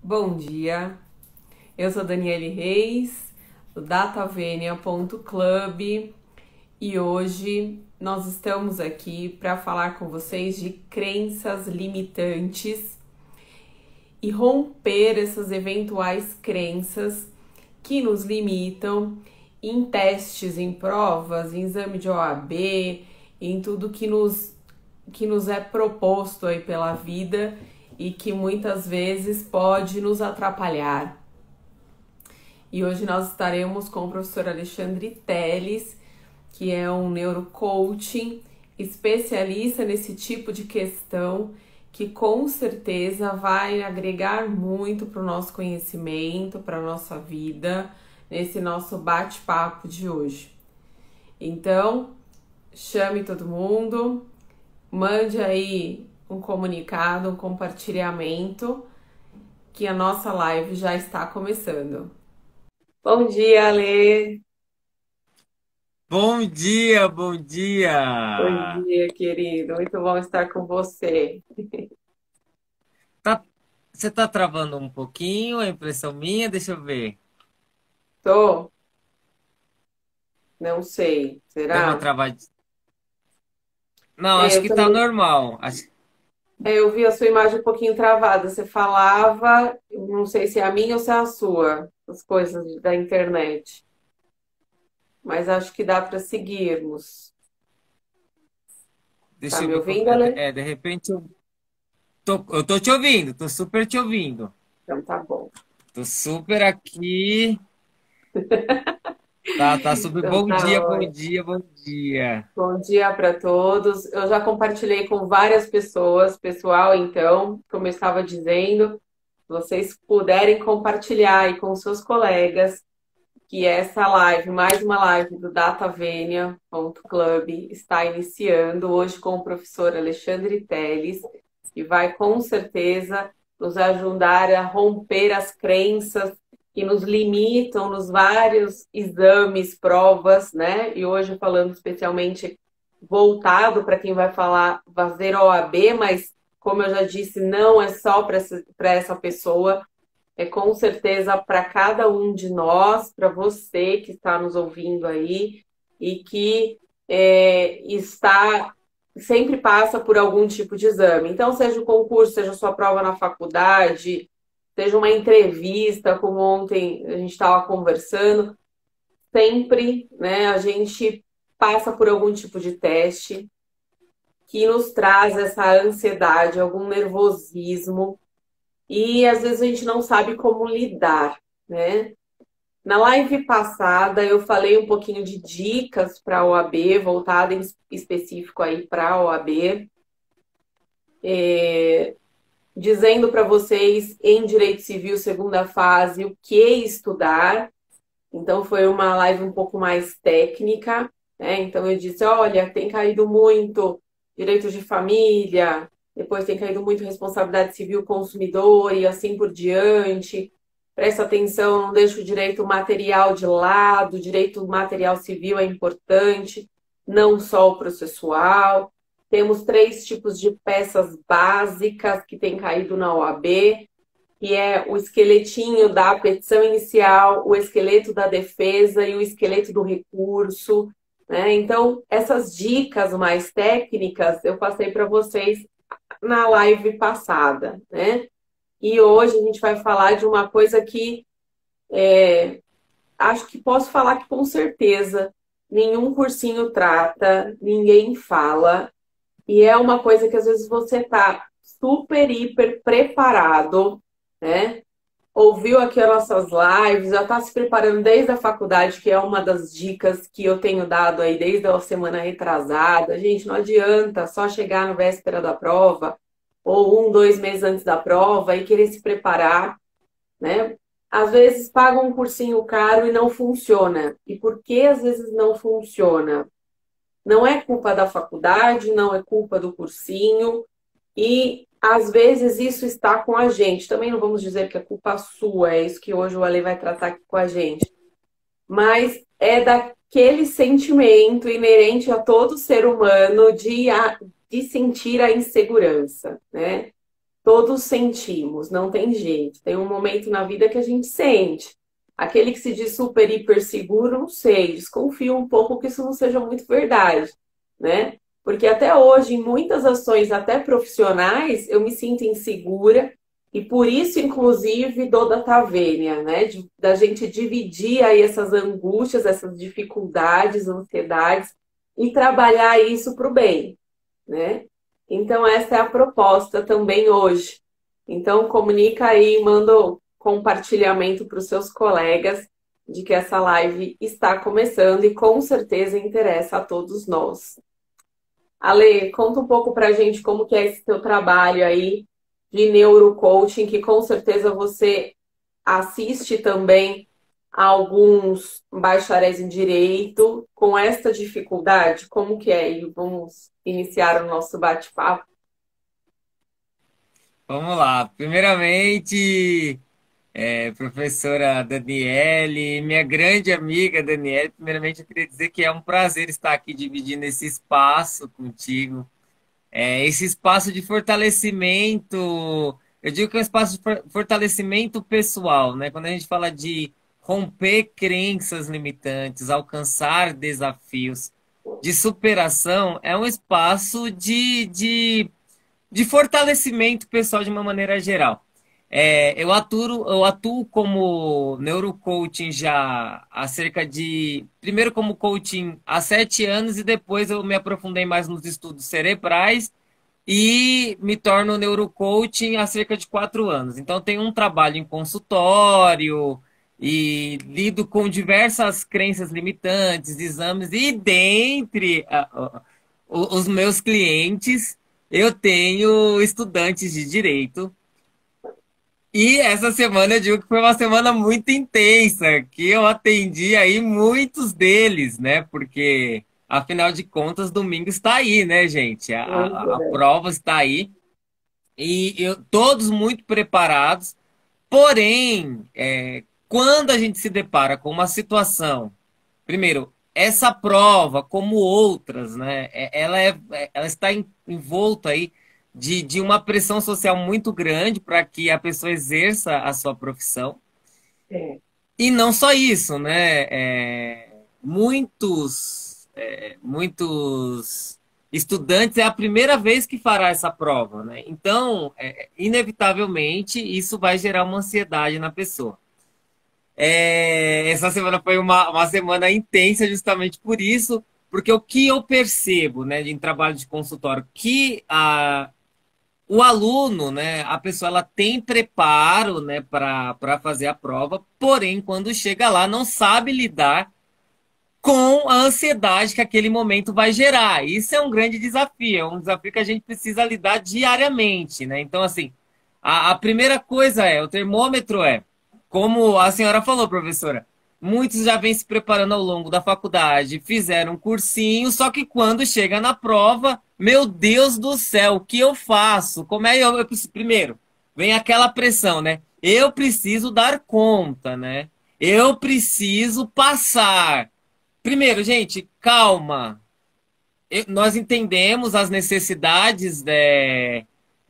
Bom dia, eu sou Daniele Reis, do datavenia.club e hoje nós estamos aqui para falar com vocês de crenças limitantes e romper essas eventuais crenças que nos limitam em testes, em provas, em exame de OAB, em tudo que nos é proposto aí pela vida e que muitas vezes pode nos atrapalhar. E hoje nós estaremos com o professor Alexandre Telles, que é um neurocoaching especialista nesse tipo de questão, que com certeza vai agregar muito para o nosso conhecimento, para a nossa vida, nesse nosso bate-papo de hoje. Então, chame todo mundo, mande aí um comunicado, um compartilhamento, que a nossa live já está começando. Bom dia, Ale! Bom dia, bom Bom dia. dia, querido. Muito bom estar com você. Tá, você tá travando um pouquinho, a impressão minha, deixa eu ver. Tô? Não sei. Deu uma Será? travadinha. Não, É, acho eu que tá também. normal. Eu vi a sua imagem um pouquinho travada. Você falava, eu não sei se é a minha ou se é a sua, as coisas da internet. Mas acho que dá para seguirmos. Tá Deixa eu me ver. ouvindo, Ale? De repente eu tô te ouvindo, tô super te ouvindo. Então tá bom. Tô super aqui. Tá super. Então Bom tá dia, bom ótimo. dia, bom dia. Bom dia para todos. Eu já compartilhei com várias pessoas, pessoal, então, como eu estava dizendo, se vocês puderem compartilhar aí com seus colegas que essa live, mais uma live do datavenia.club, está iniciando hoje com o professor Alexandre Telles, que vai com certeza nos ajudar a romper as crenças que nos limitam nos vários exames, provas, né? E hoje falando especialmente voltado para quem vai fazer OAB, mas como eu já disse, não é só para essa pessoa, é com certeza para cada um de nós, para você que está nos ouvindo aí e que está sempre passa por algum tipo de exame. Então, seja o concurso, seja a sua prova na faculdade, seja uma entrevista, como ontem a gente estava conversando, sempre, né, a gente passa por algum tipo de teste que nos traz essa ansiedade, algum nervosismo, e às vezes a gente não sabe como lidar, né? Na live passada eu falei um pouquinho de dicas para a OAB, voltada em específico aí para a OAB, dizendo para vocês em Direito Civil, segunda fase, o que estudar. Então foi uma live um pouco mais técnica, né? Então eu disse, olha, tem caído muito direito de família, depois tem caído muito responsabilidade civil consumidor e assim por diante. Presta atenção, não deixa o direito material de lado, o direito material civil é importante, não só o processual. Temos três tipos de peças básicas que têm caído na OAB, que é o esqueletinho da petição inicial, o esqueleto da defesa e o esqueleto do recurso, né? Então, essas dicas mais técnicas eu passei para vocês na live passada, né? E hoje a gente vai falar de uma coisa que acho que posso falar que com certeza nenhum cursinho trata, ninguém fala, e é uma coisa que às vezes você tá super, hiper preparado, né? Ouviu aqui as nossas lives, já está se preparando desde a faculdade, que é uma das dicas que eu tenho dado aí desde a semana retrasada. Gente, não adianta só chegar na véspera da prova ou 2 meses antes da prova e querer se preparar, né? Às vezes paga um cursinho caro e não funciona. E por que às vezes não funciona? Não é culpa da faculdade, não é culpa do cursinho, e às vezes isso está com a gente. Também não vamos dizer que é culpa sua, é isso que hoje o Ale vai tratar aqui com a gente. Mas é daquele sentimento inerente a todo ser humano de sentir a insegurança, né? todos sentimos, não tem jeito. Tem um momento na vida que a gente sente. Aquele que se diz super, hiper seguro, não sei, desconfio um pouco que isso não seja muito verdade, né? Porque até hoje, em muitas ações, até profissionais, eu me sinto insegura e por isso, inclusive, dou da Tavênia, né? Da gente dividir aí essas angústias, essas dificuldades, ansiedades e trabalhar isso para o bem, né? Então, essa é a proposta também hoje. Então, comunica aí, manda o compartilhamento para os seus colegas de que essa live está começando e com certeza interessa a todos nós. Ale, conta um pouco para a gente como que é esse teu trabalho aí de neurocoaching, que com certeza você assiste também a alguns bacharéis em direito com esta dificuldade. Como que é? E vamos iniciar o nosso bate-papo. Vamos lá. Primeiramente, professora Daniele, minha grande amiga Daniele, primeiramente eu queria dizer que é um prazer estar aqui dividindo esse espaço contigo. Esse espaço de fortalecimento, eu digo que é um espaço de fortalecimento pessoal, né? Quando a gente fala de romper crenças limitantes, alcançar desafios, de superação, é um espaço de fortalecimento pessoal de uma maneira geral. Eu atuo como neurocoaching já há cerca de. Primeiro, como coaching há 7 anos, e depois eu me aprofundei mais nos estudos cerebrais e me torno neurocoaching há cerca de 4 anos. Então, tenho um trabalho em consultório e lido com diversas crenças limitantes, exames, e dentre os meus clientes, eu tenho estudantes de direito. E essa semana eu digo que foi uma semana muito intensa, que eu atendi aí muitos deles, né? Porque, afinal de contas, domingo está aí, né, gente? A prova está aí. Todos muito preparados. Porém, quando a gente se depara com uma situação, primeiro, essa prova, como outras, né, ela está envolta aí de uma pressão social muito grande para que a pessoa exerça a sua profissão. É. E não só isso, né? Muitos estudantes é a primeira vez que fará essa prova, né? Então, inevitavelmente, isso vai gerar uma ansiedade na pessoa. Essa semana foi uma semana intensa justamente por isso, porque o que eu percebo, né, em trabalho de consultório, que o aluno, né, a pessoa, ela tem preparo, né, para fazer a prova, porém, quando chega lá, não sabe lidar com a ansiedade que aquele momento vai gerar. Isso é um grande desafio, é um desafio que a gente precisa lidar diariamente, né? Então, assim, a primeira coisa o termômetro como a senhora falou, professora, muitos já vêm se preparando ao longo da faculdade, fizeram um cursinho, só que quando chega na prova, meu Deus do céu, o que eu faço? Como é eu preciso, primeiro, vem aquela pressão, né? Eu preciso dar conta, né? Eu preciso passar. Primeiro, gente, calma. Nós entendemos as necessidades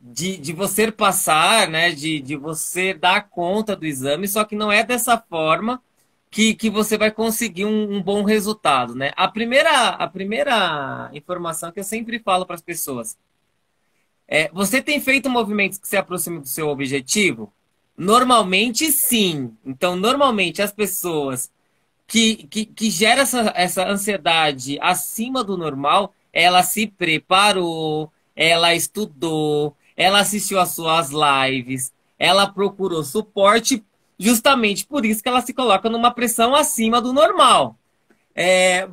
de você passar, né? De você dar conta do exame, só que não é dessa forma que você vai conseguir um bom resultado, né? A primeira informação que eu sempre falo para as pessoas você tem feito movimentos que se aproximam do seu objetivo? Normalmente, sim. Então, normalmente, as pessoas que gera essa ansiedade acima do normal, ela se preparou, ela estudou, ela assistiu às suas lives, ela procurou suporte, justamente por isso que ela se coloca numa pressão acima do normal.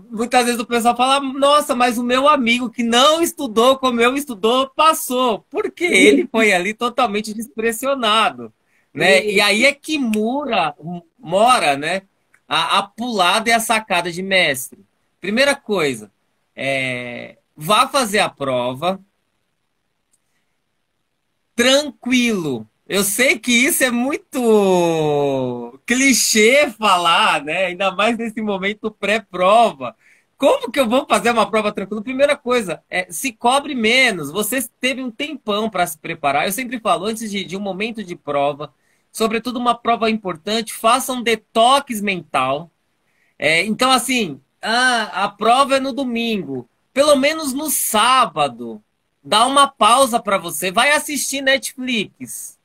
Muitas vezes o pessoal fala, nossa, mas o meu amigo que não estudou como eu estudou, passou. Porque ele foi ali totalmente despressionado, né? E aí é que mora, né? A pulada e a sacada de mestre. Primeira coisa, vá fazer a prova tranquilo. Eu sei que isso é muito clichê falar, né? Ainda mais nesse momento pré-prova. Como que eu vou fazer uma prova tranquila? Primeira coisa, se cobre menos. Você teve um tempão para se preparar. Eu sempre falo, antes de um momento de prova, sobretudo uma prova importante, faça um detox mental. Então, assim, a prova é no domingo. Pelo menos no sábado, dá uma pausa para você. Vai assistir Netflix.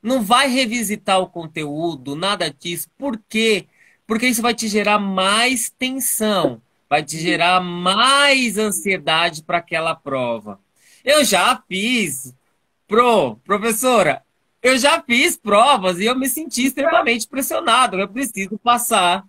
Não vai revisitar o conteúdo, nada disso. Por quê? Porque isso vai te gerar mais tensão, vai te gerar mais ansiedade para aquela prova. Eu já fiz, professora, eu já fiz provas e eu me senti extremamente pressionado. Eu preciso passar.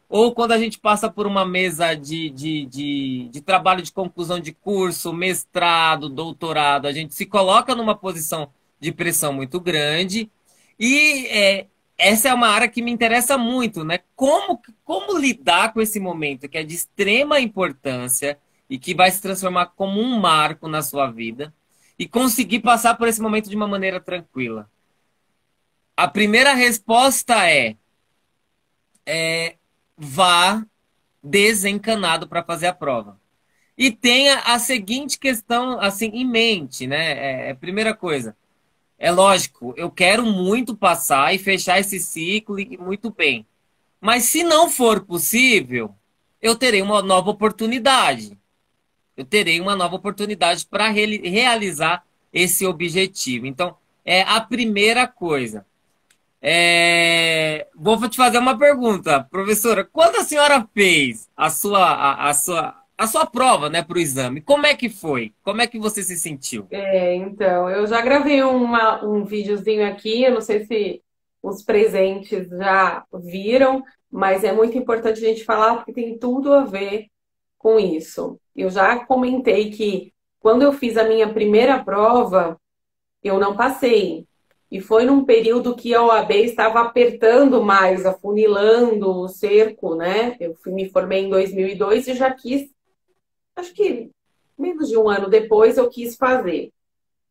Ou quando a gente passa por uma mesa de trabalho de conclusão de curso, mestrado, doutorado, a gente se coloca numa posição de pressão muito grande. E essa é uma área que me interessa muito, né? Como lidar com esse momento que é de extrema importância e que vai se transformar como um marco na sua vida e conseguir passar por esse momento de uma maneira tranquila. A primeira resposta vá desencanado para fazer a prova. E tenha a seguinte questão assim em mente, né? Primeira coisa, é lógico, eu quero muito passar e fechar esse ciclo e muito bem. Mas se não for possível, eu terei uma nova oportunidade. Eu terei uma nova oportunidade para realizar esse objetivo. Então, é a primeira coisa. Vou te fazer uma pergunta, professora. Quando a senhora fez a sua prova, né, para o exame, como é que foi? Como é que você se sentiu? Então, eu já gravei um videozinho aqui, eu não sei se os presentes já viram, mas é muito importante a gente falar porque tem tudo a ver com isso. Eu já comentei que quando eu fiz a minha primeira prova, eu não passei. E foi num período que a OAB estava apertando mais, afunilando o cerco, né? Me formei em 2002 e já quis, acho que menos de um ano depois, eu quis fazer.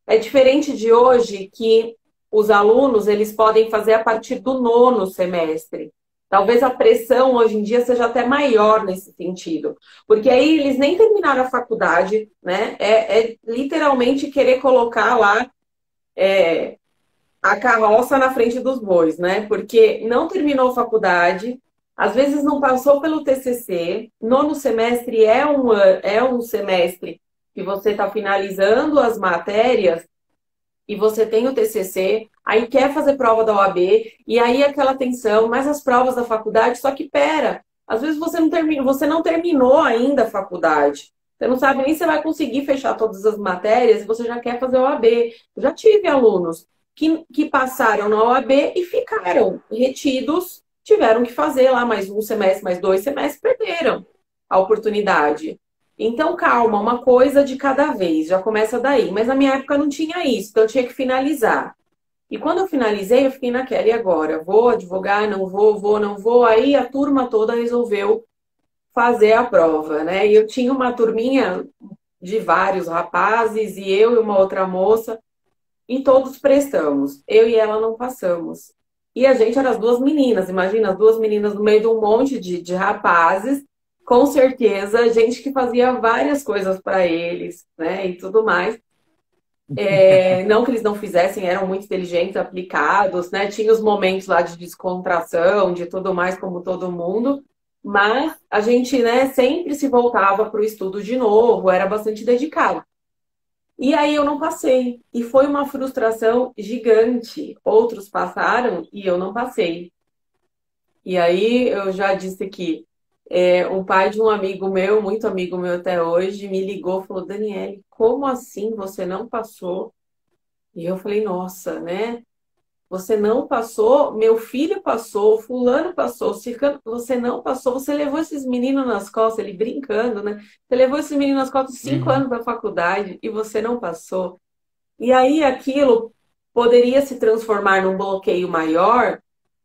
É diferente de hoje que os alunos eles podem fazer a partir do nono semestre. Talvez a pressão hoje em dia seja até maior nesse sentido, porque aí eles nem terminaram a faculdade, né? É literalmente querer colocar lá a carroça na frente dos bois, né? Porque não terminou a faculdade, às vezes não passou pelo TCC. Nono semestre é um semestre que você está finalizando as matérias e você tem o TCC, aí quer fazer prova da OAB, e aí aquela tensão, mais as provas da faculdade, só que pera, às vezes você não terminou ainda a faculdade. Você não sabe nem se você vai conseguir fechar todas as matérias e você já quer fazer a OAB. Eu já tive alunos que passaram na OAB e ficaram retidos, tiveram que fazer lá mais um semestre, mais 2 semestres, perderam a oportunidade. Então, calma, uma coisa de cada vez, já começa daí. Mas na minha época não tinha isso, então eu tinha que finalizar. E quando eu finalizei, eu fiquei naquela, e agora? Vou advogar, não vou, vou, não vou. Aí a turma toda resolveu fazer a prova, né? E eu tinha uma turminha de vários rapazes, e eu e uma outra moça, e todos prestamos. Eu e ela não passamos. E a gente era as duas meninas, imagina, as duas meninas no meio de um monte de rapazes, com certeza, gente que fazia várias coisas para eles, né, e tudo mais. Não que eles não fizessem, eram muito inteligentes, aplicados, né, tinha os momentos lá de descontração, de tudo mais, como todo mundo, mas a gente, né, sempre se voltava para o estudo de novo, era bastante dedicado. E aí eu não passei. E foi uma frustração gigante. Outros passaram e eu não passei. E aí eu já disse que um pai de um amigo meu, muito amigo meu até hoje, me ligou e falou: Daniele, como assim você não passou? E eu falei: nossa, né? Você não passou, meu filho passou, fulano passou, você não passou, você levou esses meninos nas costas, ele brincando, né? Você levou esses meninos nas costas 5 anos da faculdade e você não passou. E aí aquilo poderia se transformar num bloqueio maior,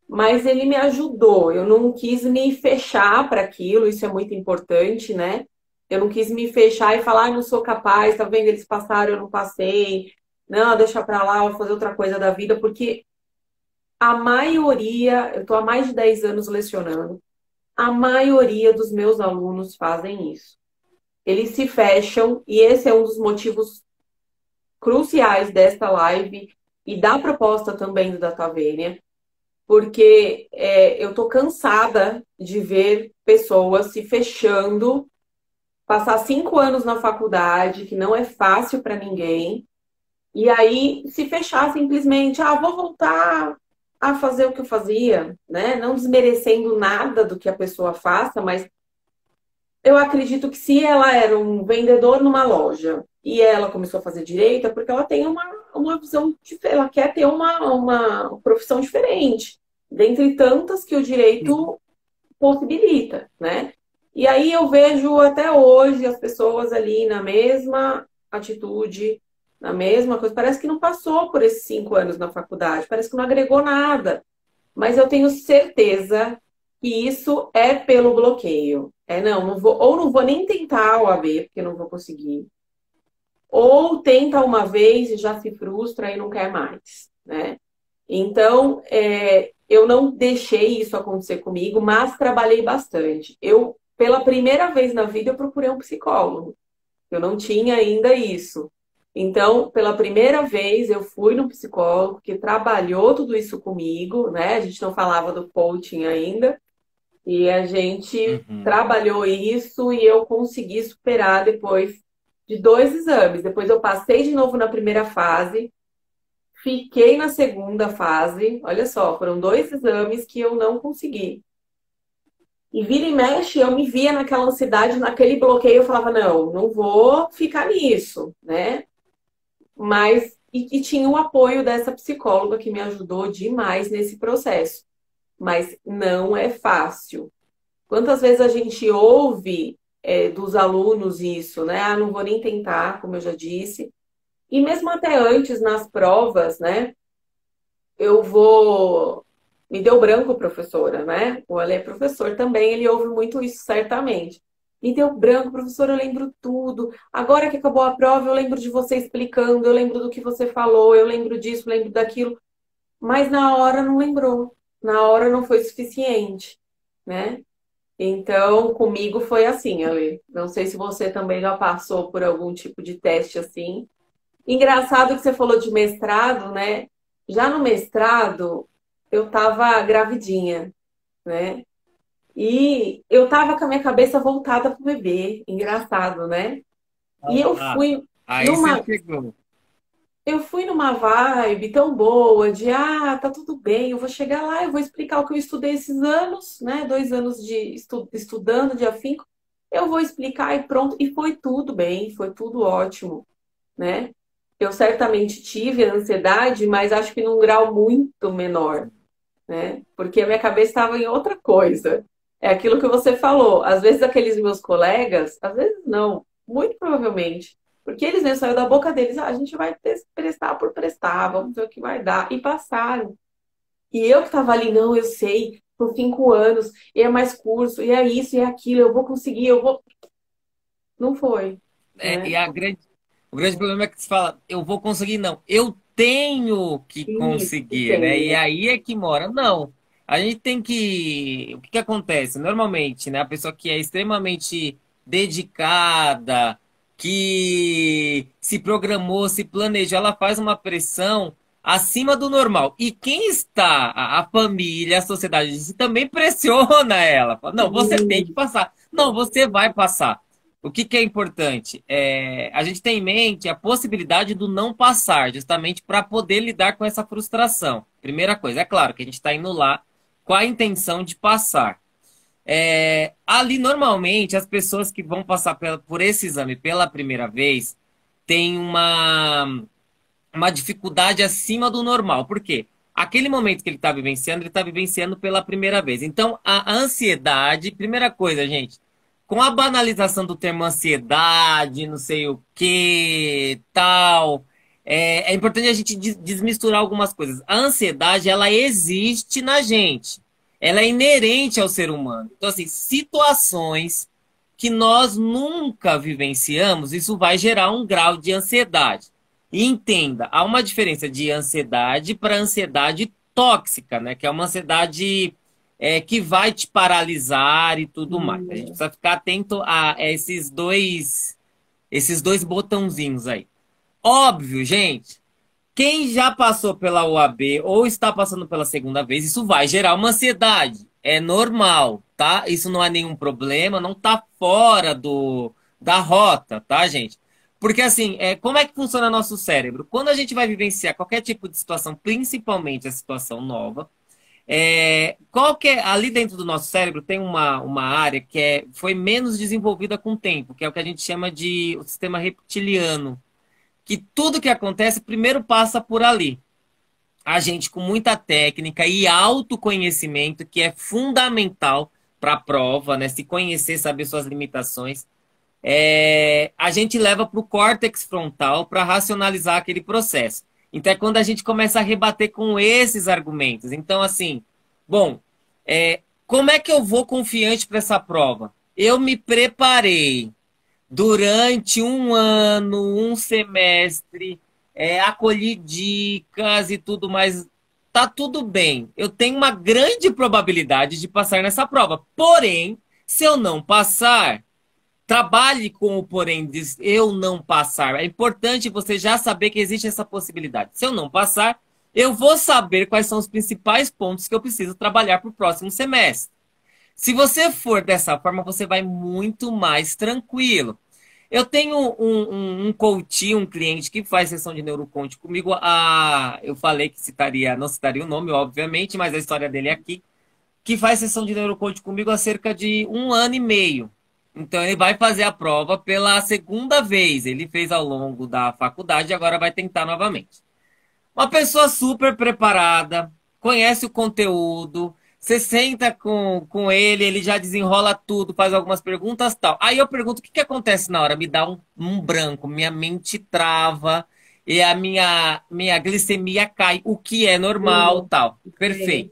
mas ele me ajudou. Eu não quis me fechar para aquilo, isso é muito importante, né? Eu não quis me fechar e falar, não sou capaz, tá vendo? Eles passaram, eu não passei. Não, deixa para lá, vou fazer outra coisa da vida, porque a maioria, eu estou há mais de 10 anos lecionando, A maioria dos meus alunos fazem isso. Eles se fecham, e esse é um dos motivos cruciais desta live e da proposta também do Datavênia, porque eu tô cansada de ver pessoas se fechando, passar 5 anos na faculdade, que não é fácil para ninguém, e aí se fechar simplesmente, vou voltar a fazer o que eu fazia, né? Não desmerecendo nada do que a pessoa faça, mas eu acredito que se ela era um vendedor numa loja e ela começou a fazer direito, é porque ela tem uma visão diferente, ela quer ter uma profissão diferente, dentre tantas que o direito possibilita, né? E aí eu vejo até hoje as pessoas ali na mesma atitude, na mesma coisa. Parece que não passou por esses 5 anos na faculdade, parece que não agregou nada. Mas eu tenho certeza que isso é pelo bloqueio. Não vou, ou não vou nem tentar a OAB, porque não vou conseguir. Ou tenta uma vez e já se frustra e não quer mais, né? Então, eu não deixei isso acontecer comigo, mas trabalhei bastante. Pela primeira vez na vida, eu procurei um psicólogo. Eu não tinha ainda isso. Então, pela primeira vez, eu fui no psicólogo que trabalhou tudo isso comigo, né? A gente não falava do coaching ainda. E a gente Uhum. trabalhou isso e eu consegui superar depois de 2 exames. Depois eu passei de novo na primeira fase, fiquei na segunda fase. Olha só, foram 2 exames que eu não consegui. E vira e mexe, eu me via naquela ansiedade, naquele bloqueio, eu falava, não, não vou ficar nisso, né? Mas, e tinha o apoio dessa psicóloga que me ajudou demais nesse processo. Mas não é fácil. Quantas vezes a gente ouve dos alunos isso, né? Não vou nem tentar, como eu já disse. E mesmo até antes, nas provas, né? Eu vou. Me deu branco, professora, né? O Ale é professor também, ele ouve muito isso, certamente. Me deu branco, professor, eu lembro tudo. Agora que acabou a prova, eu lembro de você explicando, eu lembro do que você falou, eu lembro disso, lembro daquilo. Mas na hora não lembrou. Na hora não foi suficiente, né? Então, comigo foi assim, Ale. Não sei se você também já passou por algum tipo de teste assim. Engraçado que você falou de mestrado, né? Já no mestrado, eu tava gravidinha, né? E eu tava com a minha cabeça voltada pro bebê. Engraçado, né? E Ah, aí você numa, pegou. eu fui numa vibe tão boa de, tá tudo bem, eu vou chegar lá, eu vou explicar o que eu estudei esses anos, né? 2 anos de estudando de afinco. Eu vou explicar e pronto. E foi tudo bem, foi tudo ótimo, né? Eu certamente tive ansiedade, mas acho que num grau muito menor, né? Porque a minha cabeça estava em outra coisa. É aquilo que você falou. Às vezes aqueles meus colegas, às vezes não, muito provavelmente, porque eles mesmo saiu da boca deles, a gente vai prestar por prestar, vamos ver o que vai dar. E passaram. E eu que estava ali, não, eu sei, por 5 anos, e é mais curso, e é isso, e é aquilo, eu vou conseguir, eu vou. Não foi, E né? o grande problema é que você fala, eu vou conseguir, não. Eu tenho que Isso, conseguir, né? E tenho. aí é que mora. Não. A gente tem que. O que que acontece? Normalmente, né? A pessoa que é extremamente dedicada, que se programou, se planejou, ela faz uma pressão acima do normal. E quem está, a família, a sociedade, também pressiona ela. Fala, não, você tem que passar. Não, você vai passar. O que que é importante? A gente tem em mente a possibilidade do não passar, justamente para poder lidar com essa frustração. Primeira coisa, é claro que a gente está indo lá com a intenção de passar. Ali, normalmente, as pessoas que vão passar por esse exame pela primeira vez têm uma dificuldade acima do normal. Por quê? Aquele momento que ele está vivenciando pela primeira vez. Então, a ansiedade, primeira coisa, gente, com a banalização do termo ansiedade, não sei o que, tal, é importante a gente desmisturar algumas coisas. A ansiedade, ela existe na gente. Ela é inerente ao ser humano. Então, assim, situações que nós nunca vivenciamos, isso vai gerar um grau de ansiedade. E entenda, há uma diferença de ansiedade para ansiedade tóxica, né? Que é uma ansiedade que vai te paralisar e tudo mais. A gente precisa ficar atento a esses dois botãozinhos aí. Óbvio, gente, quem já passou pela OAB ou está passando pela segunda vez, isso vai gerar uma ansiedade. É normal, tá? Isso não é nenhum problema, não tá fora da rota, tá, gente? Porque assim, como é que funciona nosso cérebro? Quando a gente vai vivenciar qualquer tipo de situação, principalmente a situação nova, ali dentro do nosso cérebro tem uma área que foi menos desenvolvida com o tempo, que é o que a gente chama de o sistema reptiliano, que tudo que acontece primeiro passa por ali. A gente com muita técnica e autoconhecimento, que é fundamental para a prova, né? Se conhecer, saber suas limitações, a gente leva para o córtex frontal para racionalizar aquele processo. Então é quando a gente começa a rebater com esses argumentos. Então, assim, bom, como é que eu vou confiante para essa prova? Eu me preparei durante um ano, um semestre, acolhi dicas e tudo mais. Tá tudo bem. Eu tenho uma grande probabilidade de passar nessa prova. Porém, se eu não passar, trabalhe com o porém de eu não passar. É importante você já saber que existe essa possibilidade. Se eu não passar, eu vou saber quais são os principais pontos que eu preciso trabalhar para o próximo semestre. Se você for dessa forma, você vai muito mais tranquilo. Eu tenho um coach, um cliente que faz sessão de neurocoach comigo. Eu falei que não citaria o nome, obviamente, mas a história dele é aqui. Que faz sessão de neurocoach comigo há cerca de um ano e meio. Então, ele vai fazer a prova pela segunda vez. Ele fez ao longo da faculdade e agora vai tentar novamente. Uma pessoa super preparada, conhece o conteúdo, você senta com ele, ele já desenrola tudo, faz algumas perguntas tal. Aí eu pergunto, o que acontece na hora? Me dá um branco, minha mente trava e a minha glicemia cai, o que é normal tal. Perfeito.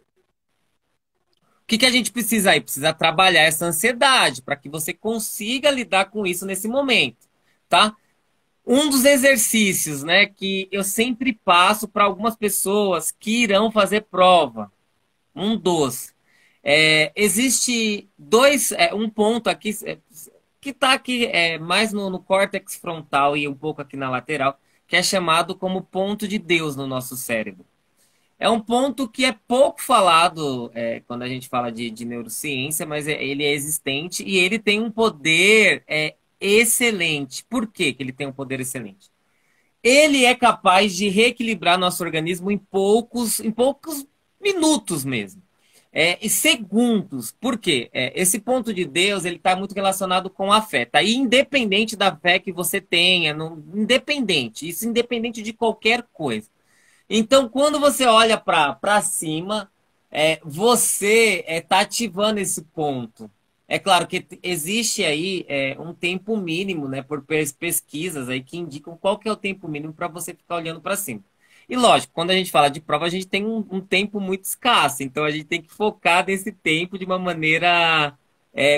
O que a gente precisa aí? Precisa trabalhar essa ansiedade para que você consiga lidar com isso nesse momento, tá? Um dos exercícios, né, que eu sempre passo para algumas pessoas que irão fazer prova, existe um ponto aqui que está aqui mais no córtex frontal e um pouco aqui na lateral, que é chamado como ponto de Deus no nosso cérebro. É um ponto que é pouco falado quando a gente fala de neurociência, mas ele é existente e ele tem um poder excelente. Por que ele tem um poder excelente? Ele é capaz de reequilibrar nosso organismo em poucos minutos mesmo. E segundos. Por quê? Esse ponto de Deus ele está muito relacionado com a fé. Tá? E independente da fé que você tenha, isso independente de qualquer coisa. Então, quando você olha para cima, você está ativando esse ponto. É claro que existe aí um tempo mínimo, né, por pesquisas aí que indicam qual que é o tempo mínimo para você ficar olhando para cima. E lógico, quando a gente fala de prova, a gente tem um tempo muito escasso, então a gente tem que focar nesse tempo de uma maneira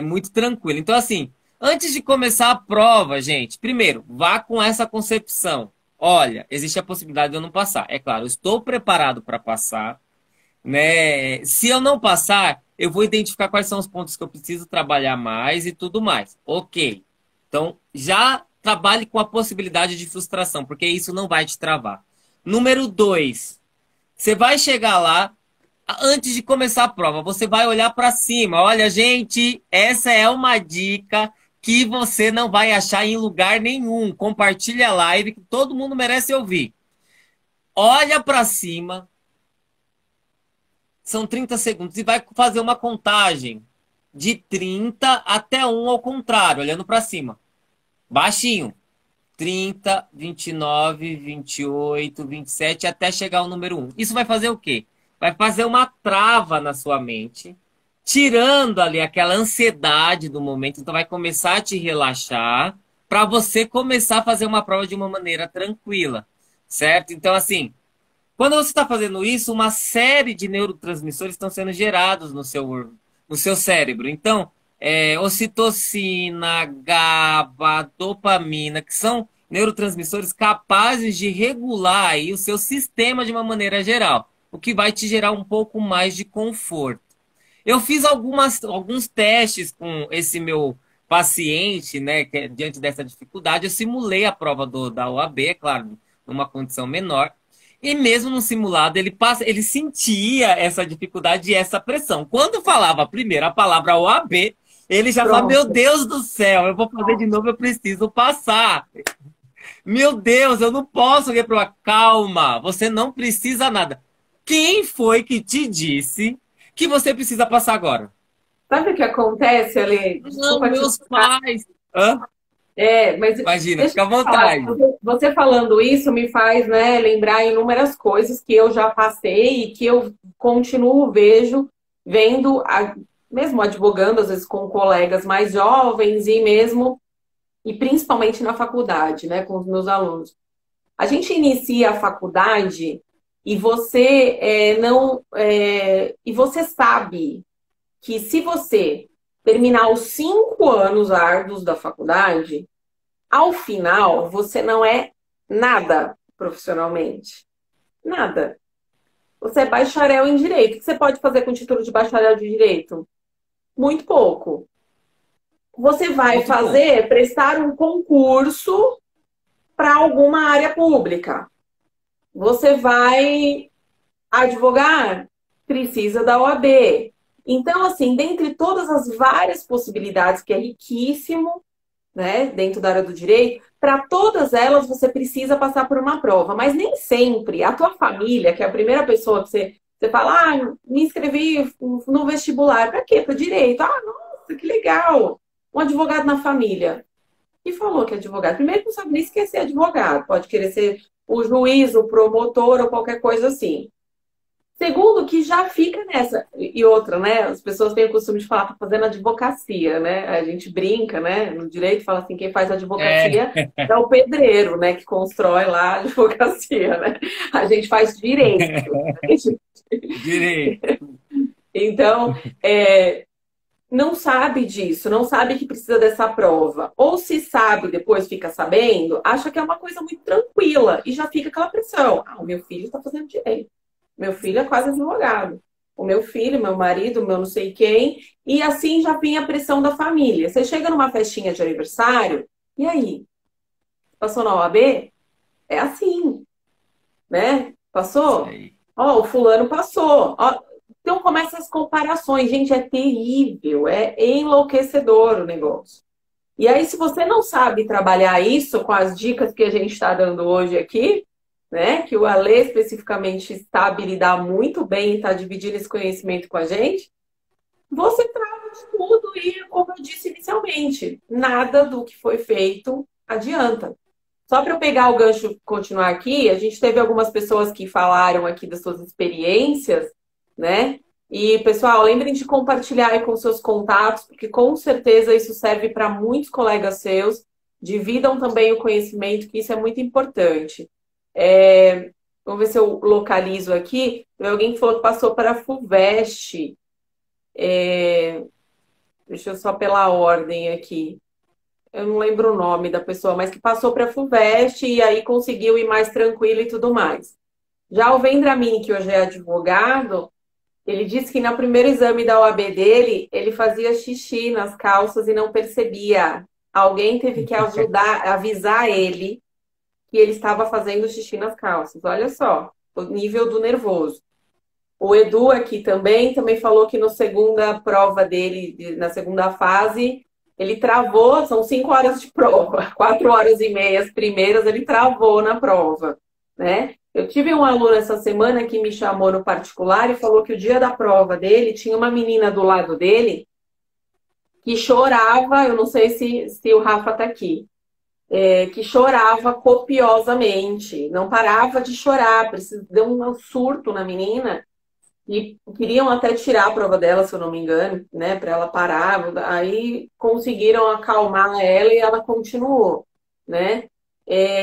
muito tranquila. Então, assim, antes de começar a prova, gente, primeiro, vá com essa concepção. Olha, existe a possibilidade de eu não passar. É claro, eu estou preparado para passar, né? Se eu não passar, eu vou identificar quais são os pontos que eu preciso trabalhar mais e tudo mais. Ok. Então, já trabalhe com a possibilidade de frustração, porque isso não vai te travar. Número 2, você vai chegar lá, antes de começar a prova, você vai olhar para cima. Olha, gente, essa é uma dica que você não vai achar em lugar nenhum. Compartilha a live, que todo mundo merece ouvir. Olha para cima. São 30 segundos e vai fazer uma contagem de 30 até 1 ao contrário, olhando para cima. Baixinho. 30, 29, 28, 27, até chegar ao número 1. Isso vai fazer o quê? Vai fazer uma trava na sua mente, tirando ali aquela ansiedade do momento. Então vai começar a te relaxar para você começar a fazer uma prova de uma maneira tranquila, certo? Então, assim, quando você está fazendo isso, uma série de neurotransmissores estão sendo gerados no seu cérebro. Então, ocitocina, GABA, dopamina, que são neurotransmissores capazes de regular aí o seu sistema de uma maneira geral, o que vai te gerar um pouco mais de conforto. Eu fiz alguns testes com esse meu paciente, né, que, diante dessa dificuldade, eu simulei a prova da OAB, é claro, numa condição menor. E mesmo no simulado, ele sentia essa dificuldade e essa pressão. Quando falava primeiro a palavra OAB, ele já falava, meu Pronto. Deus do céu, eu vou fazer de novo, eu preciso passar. Meu Deus, eu não posso reprovar. Calma, você não precisa nada. Quem foi que te disse que você precisa passar agora? Sabe o que acontece, Ale? Não, Desculpa te meus pais. Hã? mas Imagina, deixa fica à eu te falar, vontade. você falando isso me faz, né, lembrar inúmeras coisas que eu já passei e que eu continuo vendo, mesmo advogando, às vezes com colegas mais jovens e principalmente na faculdade, né, com os meus alunos. A gente inicia a faculdade e você não, e você sabe que se você terminar os 5 anos árduos da faculdade, ao final, você não é nada profissionalmente. Nada. Você é bacharel em direito. O que você pode fazer com o título de bacharel de direito? Muito pouco. Você vai Muito pouco. prestar um concurso para alguma área pública. Você vai advogar? Precisa da OAB. Então, assim, dentre todas as várias possibilidades, que é riquíssimo, né, dentro da área do direito, para todas elas você precisa passar por uma prova, mas nem sempre a tua família, que é a primeira pessoa que você fala, me inscrevi no vestibular, para quê? Para o direito. Ah, nossa, que legal! Um advogado na família. E falou que é advogado. Primeiro, não sabe nem se quer ser advogado, pode querer ser o juiz, o promotor ou qualquer coisa assim. Segundo, que já fica nessa. E outra, né? As pessoas têm o costume de falar, tá fazendo advocacia, né? A gente brinca, né? No direito fala assim, quem faz É, advocacia é o pedreiro, né? Que constrói lá a advocacia, né? A gente faz direito. direito. Então, não sabe disso, não sabe que precisa dessa prova. Ou se sabe, depois fica sabendo, acha que é uma coisa muito tranquila e já fica aquela pressão. Ah, o meu filho está fazendo direito. Meu filho é quase advogado. O meu filho, meu marido, meu não sei quem. E assim já vem a pressão da família. Você chega numa festinha de aniversário, e aí? Passou na OAB? É assim, né? Isso Passou? aí. Ó, o fulano passou. Ó, então começa as comparações. Gente, é terrível, é enlouquecedor o negócio. E aí, se você não sabe trabalhar isso com as dicas que a gente está dando hoje aqui, né? Que o Ale especificamente sabe lidar muito bem e está dividindo esse conhecimento com a gente, você trava de tudo e, como eu disse inicialmente, nada do que foi feito adianta. Só para eu pegar o gancho e continuar aqui, a gente teve algumas pessoas que falaram aqui das suas experiências, né? E, pessoal, lembrem de compartilhar aí com seus contatos, porque com certeza isso serve para muitos colegas seus. Dividam também o conhecimento, que isso é muito importante. Vamos ver se eu localizo aqui. Tem alguém que falou que passou para a FUVEST. Deixa eu só pela ordem aqui. Eu não lembro o nome da pessoa, mas que passou para a FUVEST e aí conseguiu ir mais tranquilo e tudo mais. Já o Vendramin, que hoje é advogado, ele disse que no primeiro exame da OAB dele, ele fazia xixi nas calças e não percebia. Alguém teve que ajudar, avisar ele que ele estava fazendo xixi nas calças. Olha só, o nível do nervoso. O Edu aqui também falou que na segunda prova dele, na segunda fase, ele travou, são 5 horas de prova, 4 horas e meia as primeiras, ele travou na prova, né? Eu tive um aluno essa semana que me chamou no particular e falou que o dia da prova dele tinha uma menina do lado dele que chorava, eu não sei se o Rafa tá aqui, que chorava copiosamente, não parava de chorar, deu um surto na menina. E queriam até tirar a prova dela, se eu não me engano, né, para ela parar. Aí conseguiram acalmar ela e ela continuou, né?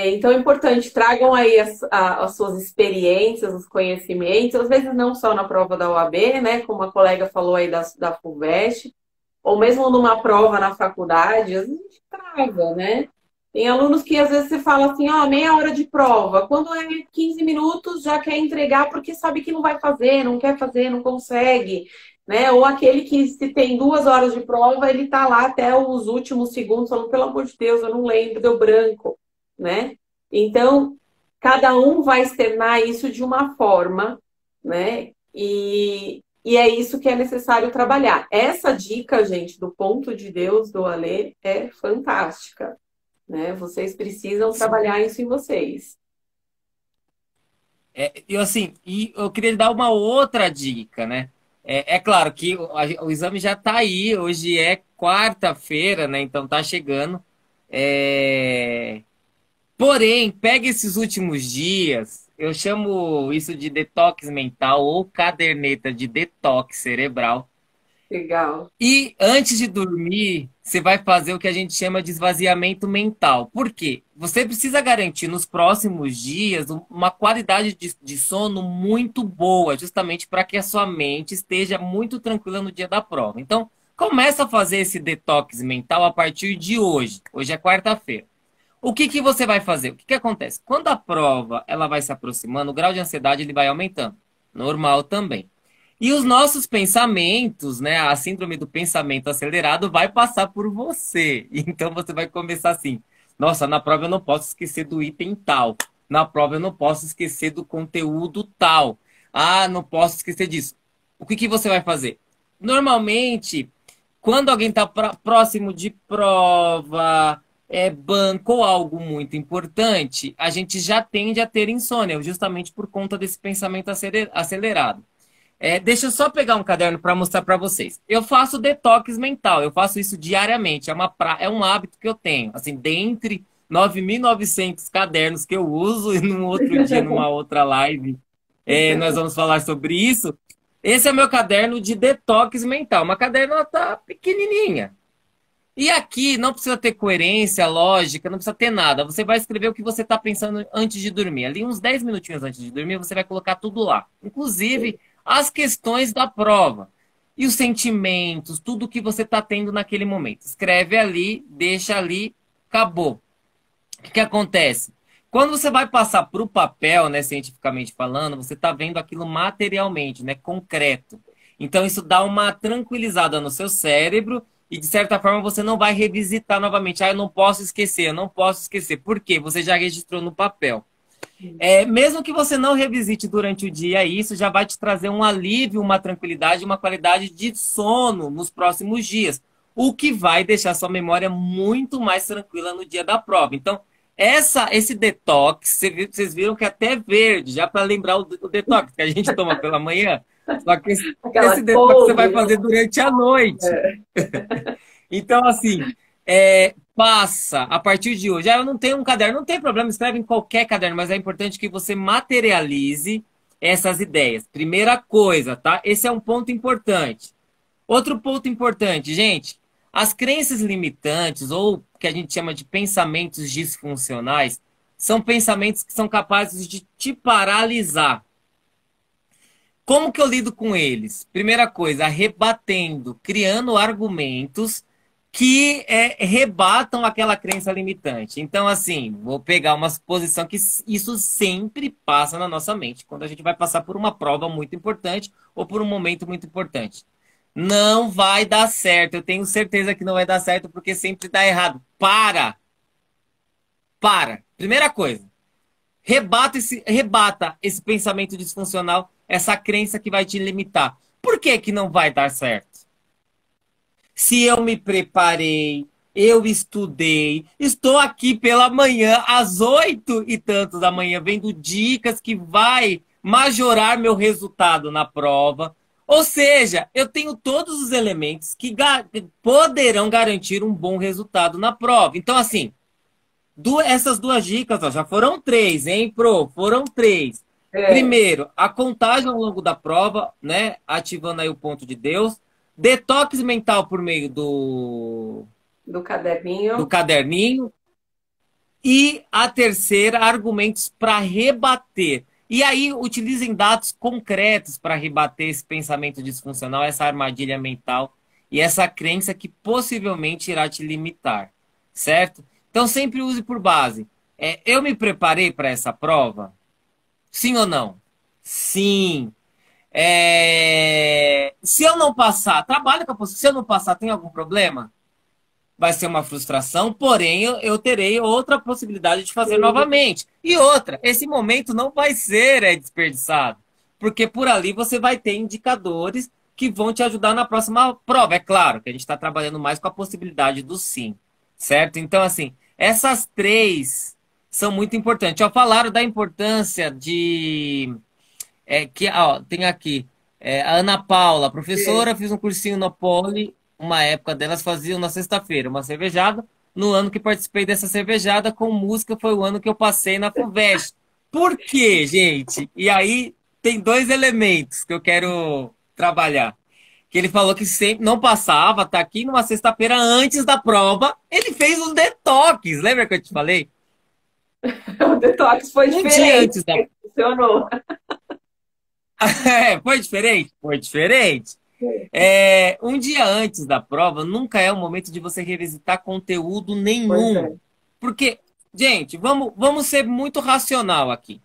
Então é importante, tragam aí as suas experiências, os conhecimentos, às vezes não só na prova da OAB, né, como a colega falou aí da FUVEST, ou mesmo numa prova na faculdade, às vezes a gente traga, né? Tem alunos que às vezes você fala assim, ó, meia hora de prova. Quando é 15 minutos, já quer entregar porque sabe que não vai fazer, não quer fazer, não consegue, né? Ou aquele que se tem 2 horas de prova, ele tá lá até os últimos segundos, falando, pelo amor de Deus, eu não lembro, deu branco, né? Então, cada um vai externar isso de uma forma, né? E é isso que é necessário trabalhar. Essa dica, gente, do ponto de Deus do Alê é fantástica, né? Vocês precisam trabalhar isso em vocês. E eu queria lhe dar uma outra dica, né? É claro que o exame já está aí, hoje é quarta-feira, né? Então tá chegando. É, Porém, pega esses últimos dias, eu chamo isso de detox mental ou caderneta de detox cerebral. Legal. E antes de dormir, você vai fazer o que a gente chama de esvaziamento mental. Por quê? Você precisa garantir nos próximos dias uma qualidade de sono muito boa, justamente para que a sua mente esteja muito tranquila no dia da prova. Então, começa a fazer esse detox mental a partir de hoje. Hoje é quarta-feira. O que que você vai fazer? O que que acontece? Quando a prova ela vai se aproximando, o grau de ansiedade ele vai aumentando. Normal também. E os nossos pensamentos, né? A síndrome do pensamento acelerado vai passar por você. Então você vai começar assim: nossa, na prova eu não posso esquecer do item tal. Na prova eu não posso esquecer do conteúdo tal. Ah, não posso esquecer disso. O que que você vai fazer? Normalmente, quando alguém está próximo de prova, banco ou algo muito importante, a gente já tende a ter insônia, justamente por conta desse pensamento acelerado. Deixa eu só pegar um caderno para mostrar para vocês. Eu faço detox mental, eu faço isso diariamente, é um hábito que eu tenho. Assim, dentre 9.900 cadernos que eu uso, e num outro dia, numa outra live, nós vamos falar sobre isso. Esse é o meu caderno de detox mental. Uma cadernota pequenininha. E aqui não precisa ter coerência, lógica, não precisa ter nada. Você vai escrever o que você está pensando antes de dormir. Ali, uns 10 minutinhos antes de dormir, você vai colocar tudo lá. Inclusive as questões da prova. E os sentimentos, tudo que você está tendo naquele momento. Escreve ali, deixa ali, acabou. O que que acontece? Quando você vai passar para o papel, né, cientificamente falando, você está vendo aquilo materialmente, né, concreto. Então isso dá uma tranquilizada no seu cérebro e de certa forma você não vai revisitar novamente. Ah, eu não posso esquecer, eu não posso esquecer. Por quê? Você já registrou no papel. Mesmo que você não revisite durante o dia, isso já vai te trazer um alívio, uma tranquilidade, uma qualidade de sono nos próximos dias, o que vai deixar sua memória muito mais tranquila no dia da prova. Então, esse detox, vocês viram que é até verde, já para lembrar o detox que a gente toma pela manhã, só que esse Aquela detox você vai cold, fazer durante a noite. né? Então, assim, passa a partir de hoje. Ah, eu não tenho um caderno, não tem problema, escreve em qualquer caderno, mas é importante que você materialize essas ideias. Primeira coisa, tá? Esse é um ponto importante. Outro ponto importante, gente, as crenças limitantes, ou que a gente chama de pensamentos disfuncionais, são pensamentos que são capazes de te paralisar. Como que eu lido com eles? Primeira coisa, rebatendo, criando argumentos que rebatam aquela crença limitante. Então, assim, vou pegar uma suposição que isso sempre passa na nossa mente quando a gente vai passar por uma prova muito importante ou por um momento muito importante. Não vai dar certo. Eu tenho certeza que não vai dar certo porque sempre dá errado. Para! Para! Primeira coisa. Rebata esse pensamento disfuncional, essa crença que vai te limitar. Por que que não vai dar certo? Se eu me preparei, eu estudei, estou aqui pela manhã, às 8 e tantos da manhã, vendo dicas que vai majorar meu resultado na prova. Ou seja, eu tenho todos os elementos que poderão garantir um bom resultado na prova. Então, assim, essas duas dicas, ó, já foram três, hein, Pro? Foram três. É, Primeiro, a contagem ao longo da prova, né? Ativando aí o ponto de Deus. Detox mental por meio do do caderninho. caderninho. E a terceira, argumentos para rebater. E aí, utilizem dados concretos para rebater esse pensamento disfuncional, essa armadilha mental e essa crença que possivelmente irá te limitar, certo? Então sempre use por base. Eu me preparei para essa prova? Sim ou não? Sim. Se eu não passar, trabalho com a possibilidade. Se eu não passar, tem algum problema? Vai ser uma frustração, porém eu terei outra possibilidade de fazer novamente. E outra, esse momento não vai ser desperdiçado, porque por ali você vai ter indicadores que vão te ajudar na próxima prova. É claro que a gente está trabalhando mais com a possibilidade do sim, certo? Então, assim, essas três são muito importantes. Já falaram da importância de tem aqui, a Ana Paula, professora, fiz um cursinho na Poli, uma época delas faziam na sexta-feira, uma cervejada. No ano que participei dessa cervejada, com música, foi o ano que eu passei na FUVEST. Por quê, gente? E aí tem dois elementos que eu quero trabalhar. Que ele falou que sempre não passava, tá aqui numa sexta-feira antes da prova, ele fez um detox, lembra que eu te falei? O detox foi Um dia diferente, antes da funcionou. Foi diferente? Foi diferente. Um dia antes da prova nunca é o momento de você revisitar conteúdo Pois nenhum. é. Porque, gente, vamos ser muito racional aqui.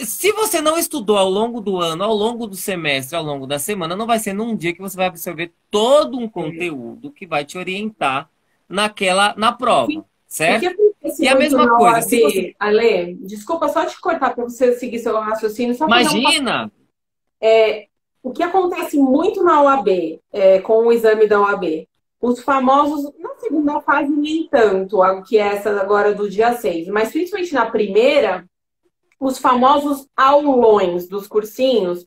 Se você não estudou ao longo do ano, ao longo do semestre, ao longo da semana, não vai ser num dia que você vai absorver todo um conteúdo que vai te orientar na prova, O que certo? acontece E a muito mesma na coisa, se você... OAB, Ale, desculpa só te cortar para você seguir seu raciocínio, só fazer um Imagina! o que acontece muito na OAB, com o exame da OAB? Os famosos, na segunda fase, nem tanto, que é essa agora do dia 6, mas principalmente na primeira, os famosos aulões dos cursinhos,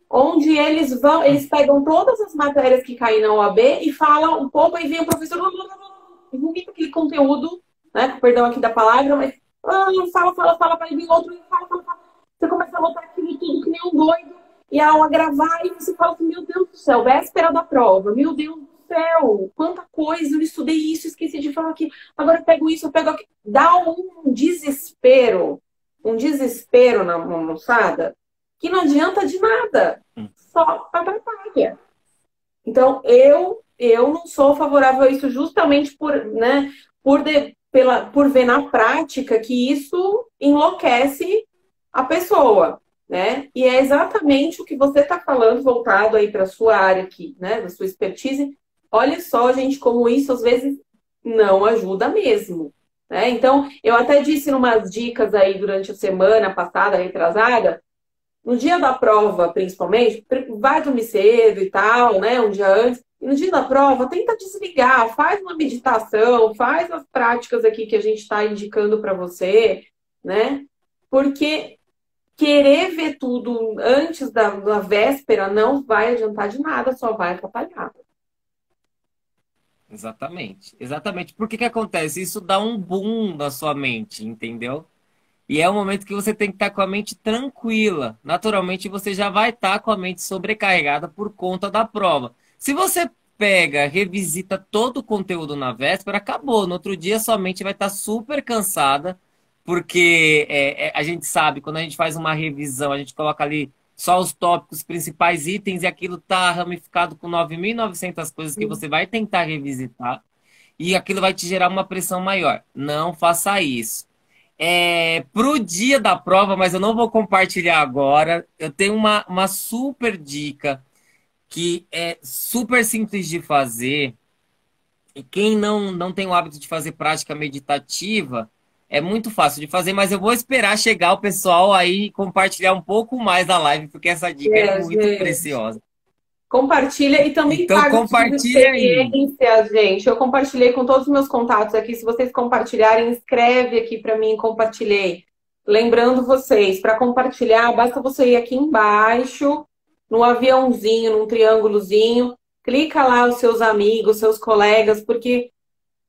onde eles pegam todas as matérias que caem na OAB e falam um pouco, aí vem o professor, vomita aquele conteúdo, né? Perdão aqui da palavra, mas fala, vai vir outro, fala. Você começa a botar aquilo tudo que nem um doido, e a aula gravar, e você fala assim, meu Deus do céu, véspera da prova, meu Deus do céu, quanta coisa, eu estudei isso, esqueci de falar aqui, agora eu pego isso, eu pego aquilo. Dá um desespero na moçada, que não adianta de nada, só atrapalha. Então, eu não sou favorável a isso justamente por, né, por ver na prática que isso enlouquece a pessoa, né? E é exatamente o que você está falando, voltado aí para a sua área aqui, né, da sua expertise. Olha só, gente, como isso às vezes não ajuda mesmo, né? Então, eu até disse umas dicas aí durante a semana passada, retrasada, no dia da prova, principalmente, vai dormir cedo e tal, né? Um dia antes. E no dia da prova, tenta desligar, faz uma meditação, faz as práticas aqui que a gente está indicando para você, né? Porque querer ver tudo antes da véspera não vai adiantar de nada, só vai atrapalhar. Exatamente, exatamente. Por que que acontece? Isso dá um boom na sua mente, entendeu? E é um momento que você tem que estar com a mente tranquila. Naturalmente, você já vai estar com a mente sobrecarregada por conta da prova. Se você pega, revisita todo o conteúdo na véspera, acabou. No outro dia, sua mente vai estar super cansada, porque a gente sabe, quando a gente faz uma revisão, a gente coloca ali só os tópicos, principais itens, e aquilo está ramificado com 9.900 coisas que você vai tentar revisitar, e aquilo vai te gerar uma pressão maior. Não faça isso. Pro dia da prova, mas eu não vou compartilhar agora. Eu tenho uma super dica que é super simples de fazer. E quem não tem o hábito de fazer prática meditativa, é muito fácil de fazer, mas eu vou esperar chegar o pessoal aí e compartilhar um pouco mais da live, porque essa dica é muito Gente. preciosa. Compartilha e também Então compartilha compartilha aí. experiência, gente. Eu compartilhei com todos os meus contatos aqui. Se vocês compartilharem, escreve aqui para mim, compartilhei. Lembrando vocês, para compartilhar, basta você ir aqui embaixo, no aviãozinho, num triângulozinho, clica lá os seus amigos, seus colegas, porque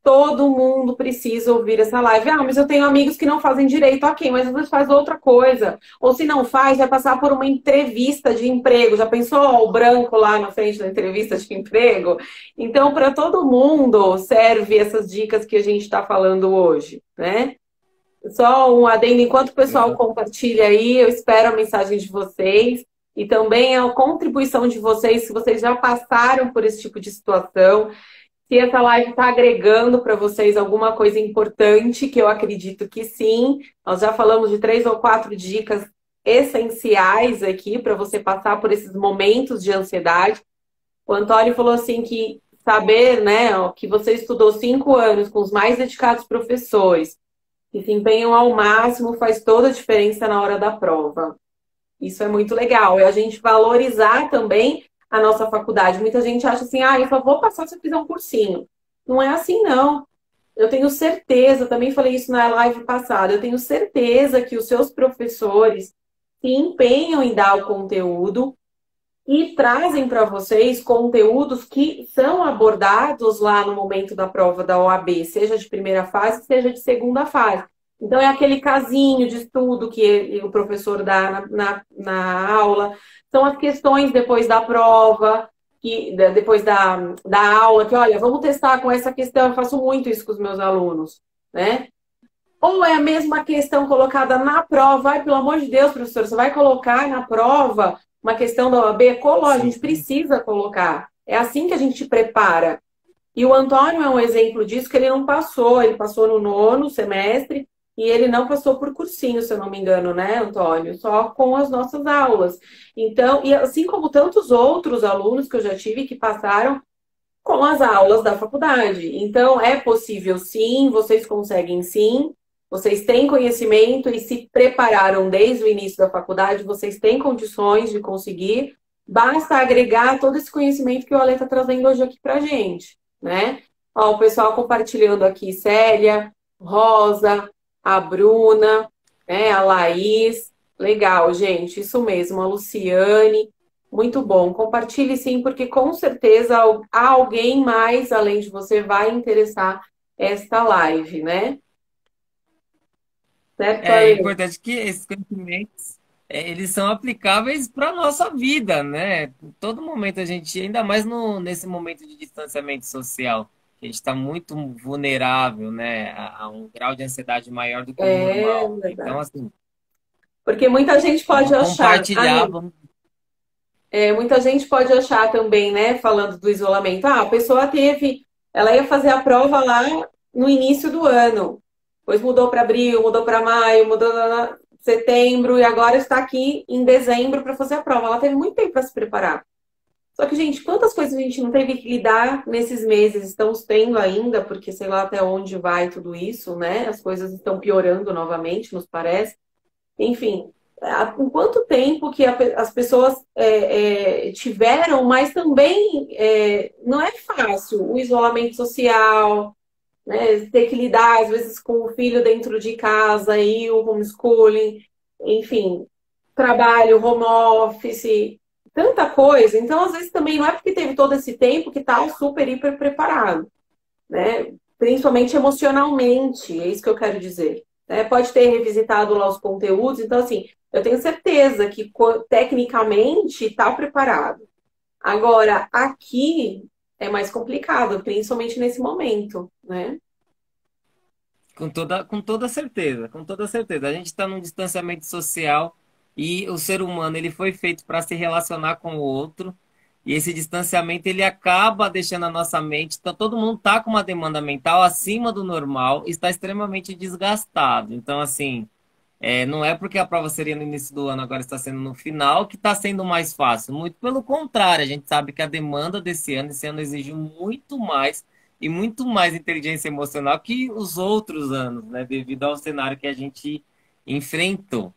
todo mundo precisa ouvir essa live. Ah, mas eu tenho amigos que não fazem direito. Ok, mas às vezes faz outra coisa. Ou se não faz, vai passar por uma entrevista de emprego. Já pensou o branco lá na frente da entrevista de emprego? Então, para todo mundo serve essas dicas que a gente está falando hoje, né? Só um adendo, enquanto o pessoal compartilha aí, eu espero a mensagem de vocês e também a contribuição de vocês, se vocês já passaram por esse tipo de situação. se essa live está agregando para vocês alguma coisa importante, que eu acredito que sim. Nós já falamos de 3 ou 4 dicas essenciais aqui para você passar por esses momentos de ansiedade. O Antônio falou assim que saber, né, ó, que você estudou 5 anos com os mais dedicados professores, que se empenham ao máximo, faz toda a diferença na hora da prova. Isso é muito legal. É a gente valorizar também a nossa faculdade. Muita gente acha assim, ah, eu só vou passar se eu fizer um cursinho. Não é assim, não. Eu tenho certeza, também falei isso na live passada, eu tenho certeza que os seus professores se empenham em dar o conteúdo e trazem para vocês conteúdos que são abordados lá no momento da prova da OAB, seja de primeira fase, seja de segunda fase. Então, é aquele casinho de estudo que o professor dá na aula, são as questões depois da prova, depois da aula, que, olha, vamos testar com essa questão, eu faço muito isso com os meus alunos, né? Ou é a mesma questão colocada na prova, ai, pelo amor de Deus, professor, você vai colocar na prova uma questão da OAB? A gente precisa colocar. É assim que a gente prepara. E o Antônio é um exemplo disso, que ele não passou, ele passou no 9º semestre, e ele não passou por cursinho, se eu não me engano, né, Antônio? Só com as nossas aulas. Então, e assim como tantos outros alunos que eu já tive que passaram com as aulas da faculdade. Então, é possível sim, vocês conseguem sim, vocês têm conhecimento e se prepararam desde o início da faculdade, vocês têm condições de conseguir, basta agregar todo esse conhecimento que o Ale está trazendo hoje aqui pra gente, né? Ó, o pessoal compartilhando aqui, Célia, Rosa, a Bruna, né, a Laís. Legal, gente, isso mesmo, a Luciane. Muito bom. Compartilhe sim, porque com certeza alguém mais, além de você, vai interessar esta live, né? Certo, É Ale? importante que esses conhecimentos eles são aplicáveis para a nossa vida, né? Em todo momento a gente, ainda mais nesse momento de distanciamento social, que a gente está muito vulnerável, né? A um grau de ansiedade maior do que o É normal. Então, verdade. assim, Porque muita gente pode vamos achar, compartilhar, Ale, vamos... muita gente pode achar também, né, falando do isolamento, ah, a pessoa teve, ela ia fazer a prova lá no início do ano, depois mudou para abril, mudou para maio, mudou para setembro e agora está aqui em dezembro para fazer a prova. Ela teve muito tempo para se preparar. Só que, gente, quantas coisas a gente não teve que lidar nesses meses? Estamos tendo ainda, porque sei lá até onde vai tudo isso, né? As coisas estão piorando novamente, nos parece. Enfim, em quanto tempo que as pessoas tiveram, mas também não é fácil o isolamento social, né? Ter que lidar, às vezes, com o filho dentro de casa e o homeschooling, enfim, trabalho, home office, tanta coisa. Então, às vezes, também não é porque teve todo esse tempo que está super, hiper preparado, né? Principalmente emocionalmente, é isso que eu quero dizer. Né? Pode ter revisitado lá os conteúdos, então, assim, eu tenho certeza que tecnicamente está preparado. Agora, aqui é mais complicado, principalmente nesse momento, né? Com toda certeza, com toda certeza. A gente está num distanciamento social e o ser humano ele foi feito para se relacionar com o outro. E esse distanciamento ele acaba deixando a nossa mente. Então, todo mundo está com uma demanda mental acima do normal, e está extremamente desgastado. Então, assim, não é porque a prova seria no início do ano, agora está sendo no final, que está sendo mais fácil. Muito pelo contrário, a gente sabe que a demanda esse ano exige muito mais e muito mais inteligência emocional que os outros anos, né? Devido ao cenário que a gente enfrentou.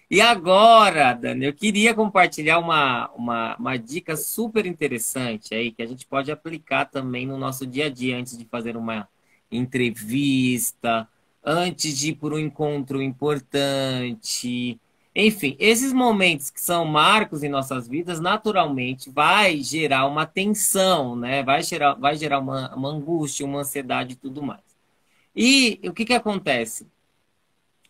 E agora, Dani, eu queria compartilhar uma dica super interessante aí, que a gente pode aplicar também no nosso dia a dia, antes de fazer uma entrevista, antes de ir por um encontro importante. Enfim, esses momentos que são marcos em nossas vidas, naturalmente vai gerar uma tensão, né? Vai gerar uma angústia, uma ansiedade e tudo mais. E o que que acontece?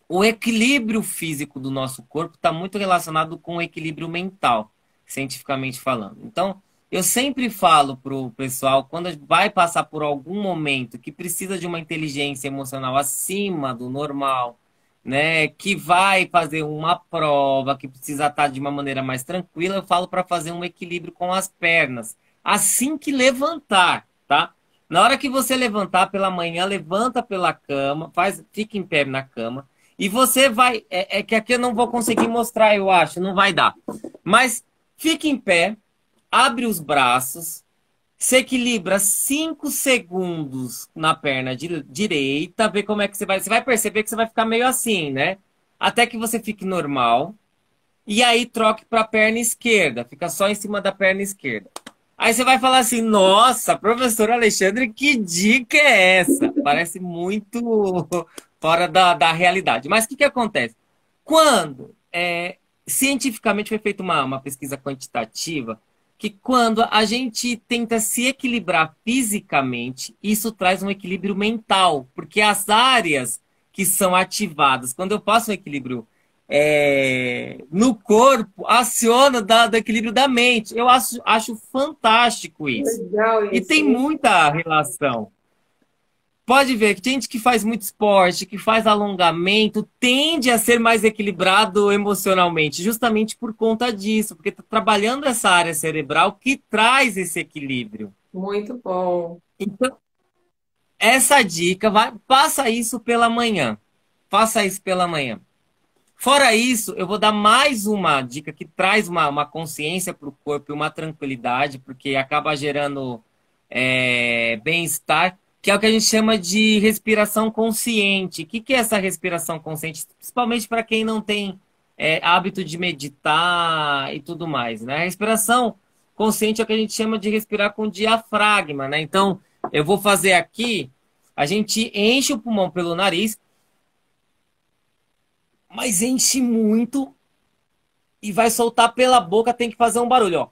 O equilíbrio físico do nosso corpo está muito relacionado com o equilíbrio mental, cientificamente falando. Então, eu sempre falo para o pessoal, quando vai passar por algum momento que precisa de uma inteligência emocional acima do normal, né, que vai fazer uma prova, que precisa estar de uma maneira mais tranquila, eu falo para fazer um equilíbrio com as pernas, assim que levantar, tá? Na hora que você levantar pela manhã, levanta pela cama, fica em pé na cama, e você vai. É que aqui eu não vou conseguir mostrar, eu acho, não vai dar. Mas fica em pé, abre os braços, se equilibra 5 segundos na perna direita, vê como é que você vai. Você vai perceber que você vai ficar meio assim, né? Até que você fique normal. E aí troque para a perna esquerda, fica só em cima da perna esquerda. Aí você vai falar assim: nossa, professor Alexandre, que dica é essa? Parece muito fora da realidade. Mas o que acontece? Quando cientificamente foi feita uma pesquisa quantitativa, que quando a gente tenta se equilibrar fisicamente, isso traz um equilíbrio mental, porque as áreas que são ativadas, quando eu faço um equilíbrio no corpo, aciona do equilíbrio da mente. Eu acho fantástico isso. Legal E isso. tem muita relação. Pode ver que gente que faz muito esporte, que faz alongamento, tende a ser mais equilibrado emocionalmente, justamente por conta disso, porque está trabalhando essa área cerebral que traz esse equilíbrio. Muito bom. Então, essa dica, faça isso pela manhã. Faça isso pela manhã. Fora isso, eu vou dar mais uma dica que traz uma consciência para o corpo e uma tranquilidade, porque acaba gerando bem-estar, que é o que a gente chama de respiração consciente. O que é essa respiração consciente? Principalmente para quem não tem hábito de meditar e tudo mais, né? A respiração consciente é o que a gente chama de respirar com diafragma, né? Então, eu vou fazer aqui, a gente enche o pulmão pelo nariz, mas enche muito e vai soltar pela boca, tem que fazer um barulho, ó.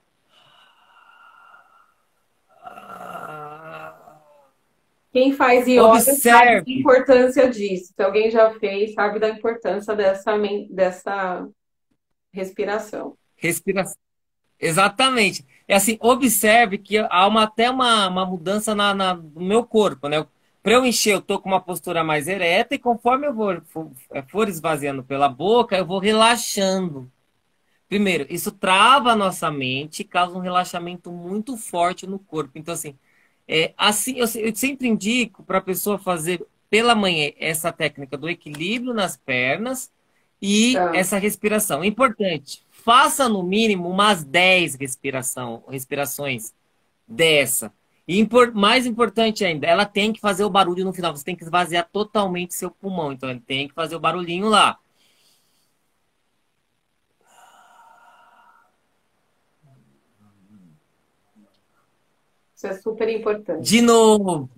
Quem faz yoga sabe da Observe. importância disso. Se alguém já fez, sabe da importância dessa respiração. Respiração. Exatamente. É assim, observe que há até uma mudança no meu corpo, né? Para eu encher, eu tô com uma postura mais ereta e conforme eu for esvaziando pela boca, eu vou relaxando. Primeiro, isso trava a nossa mente e causa um relaxamento muito forte no corpo. Então, assim eu sempre indico para a pessoa fazer pela manhã essa técnica do equilíbrio nas pernas e Tá. essa respiração. Importante, faça no mínimo umas 10 respirações dessa. E mais importante ainda, ela tem que fazer o barulho no final. Você tem que esvaziar totalmente seu pulmão. Então, ele tem que fazer o barulhinho lá. Isso é super De importante. novo.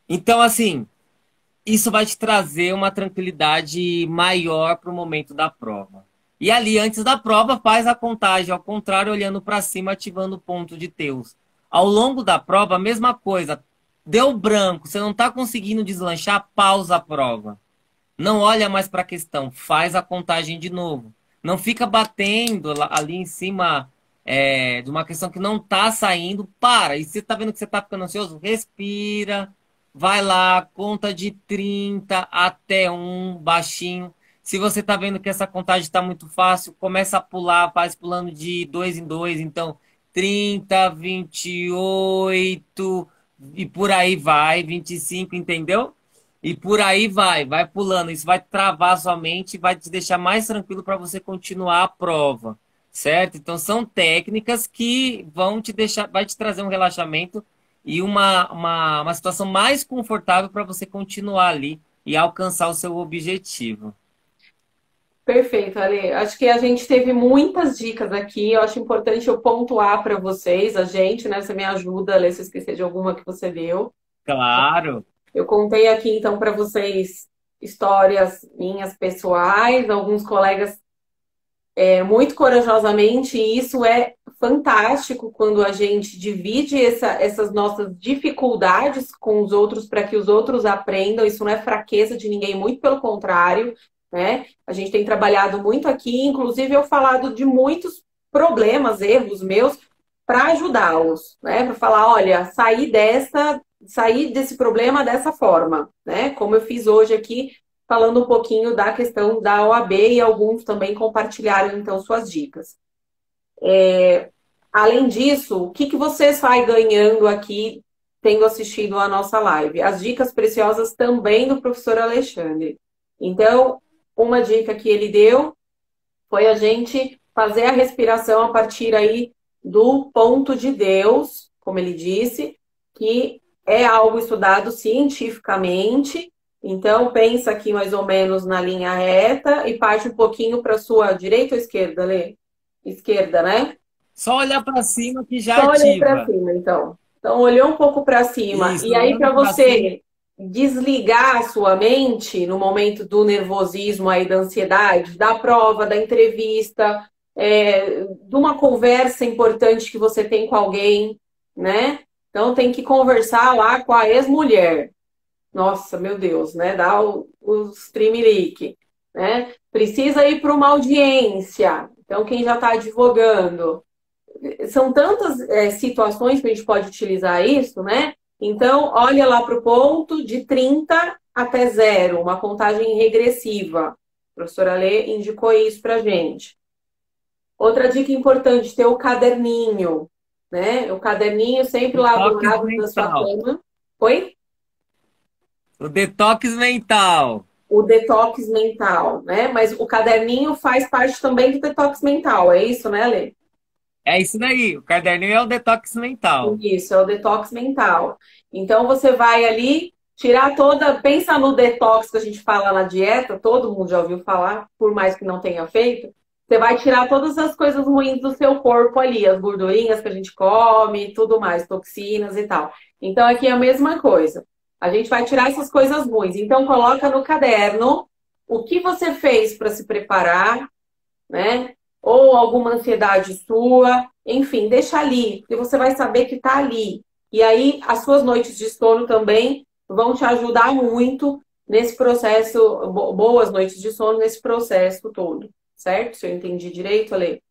Então, assim, isso vai te trazer uma tranquilidade maior para o momento da prova. E ali, antes da prova, faz a contagem ao contrário, olhando para cima, ativando o ponto de Teus. Ao longo da prova, a mesma coisa. Deu branco, você não está conseguindo deslanchar, pausa a prova. Não olha mais para a questão, faz a contagem de novo. Não fica batendo ali em cima de uma questão que não está saindo, para. E se você está vendo que você está ficando ansioso, respira. Vai lá, conta de 30 até 1, baixinho. Se você está vendo que essa contagem está muito fácil, começa a pular, faz pulando de 2 em 2. Então, 30, 28 e por aí vai, 25, entendeu? E por aí vai pulando. Isso vai travar a sua mente e vai te deixar mais tranquilo para você continuar a prova, certo? Então, são técnicas que vão te deixar, vai te trazer um relaxamento e uma situação mais confortável para você continuar ali e alcançar o seu objetivo. Perfeito, Ale. Acho que a gente teve muitas dicas aqui. Eu acho importante eu pontuar para vocês, a gente, né? Você me ajuda, Ale, se eu esquecer de alguma que você deu. Claro, Eu contei aqui, então, para vocês histórias minhas pessoais, alguns colegas muito corajosamente, e isso é fantástico quando a gente divide essas nossas dificuldades com os outros para que os outros aprendam. Isso não é fraqueza de ninguém, muito pelo contrário, né? A gente tem trabalhado muito aqui, inclusive eu falado de muitos problemas, erros meus, para ajudá-los, né? Para falar, olha, sair desse problema dessa forma, né? Como eu fiz hoje aqui, falando um pouquinho da questão da OAB e alguns também compartilharam, então, suas dicas. Além disso, o que vocês vai ganhando aqui tendo assistido a nossa live. As dicas preciosas também do professor Alexandre. Então, uma dica que ele deu foi a gente fazer a respiração a partir aí do ponto de Deus, como ele disse, que é algo estudado cientificamente. Então, pensa aqui mais ou menos na linha reta e parte um pouquinho para a sua direita ou esquerda, Lê? Esquerda, né? Só olhar para cima que já Só olhei para ativa. cima, então. Então, olhou um pouco para cima. Isso, E aí, olhando para para cima. você desligar a sua mente no momento do nervosismo aí, da ansiedade, da prova, da entrevista, de uma conversa importante que você tem com alguém, né? Então, tem que conversar lá com a ex-mulher. Nossa, meu Deus, né? Dá o streamlink, né? Precisa ir para uma audiência. Então, quem já está advogando, são tantas situações que a gente pode utilizar isso, né? Então, olha lá para o ponto de 30 até zero, uma contagem regressiva. A professora Lê indicou isso para gente. Outra dica importante, ter o caderninho, né? O caderninho sempre lá do Detox lado da sua mental. cama. Oi? O detox mental. O detox mental, né? Mas o caderninho faz parte também do detox mental, é isso, né, Lê? É isso daí. O caderninho é o detox mental. Isso, é o detox mental. Então você vai ali tirar toda. Pensa no detox que a gente fala na dieta, todo mundo já ouviu falar, por mais que não tenha feito. Você vai tirar todas as coisas ruins do seu corpo ali, as gordurinhas que a gente come, tudo mais, toxinas e tal. Então aqui é a mesma coisa. A gente vai tirar essas coisas ruins. Então coloca no caderno o que você fez para se preparar, né? Ou alguma ansiedade sua, enfim, deixa ali, porque você vai saber que está ali. E aí, as suas noites de sono também vão te ajudar muito nesse processo, boas noites de sono nesse processo todo, certo? Se eu entendi direito, Ale?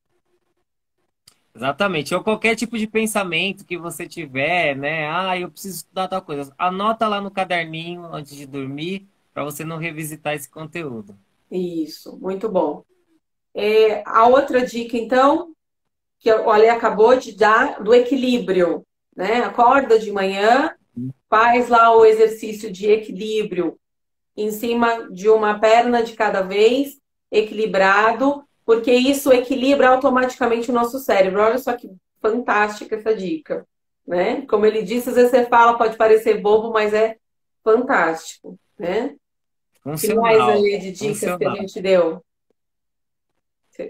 Exatamente. Ou qualquer tipo de pensamento que você tiver, né? Ah, eu preciso estudar tal coisa. Anota lá no caderninho antes de dormir, para você não revisitar esse conteúdo. Isso, muito bom. A outra dica, então, que o Ale acabou de dar, do equilíbrio, né? Acorda de manhã, faz lá o exercício de equilíbrio em cima de uma perna de cada vez, equilibrado, porque isso equilibra automaticamente o nosso cérebro. Olha só que fantástica essa dica, né? Como ele disse, às vezes você fala, pode parecer bobo, mas é fantástico, né? Que mais Funcional. aí de dicas que a Funcional. gente deu?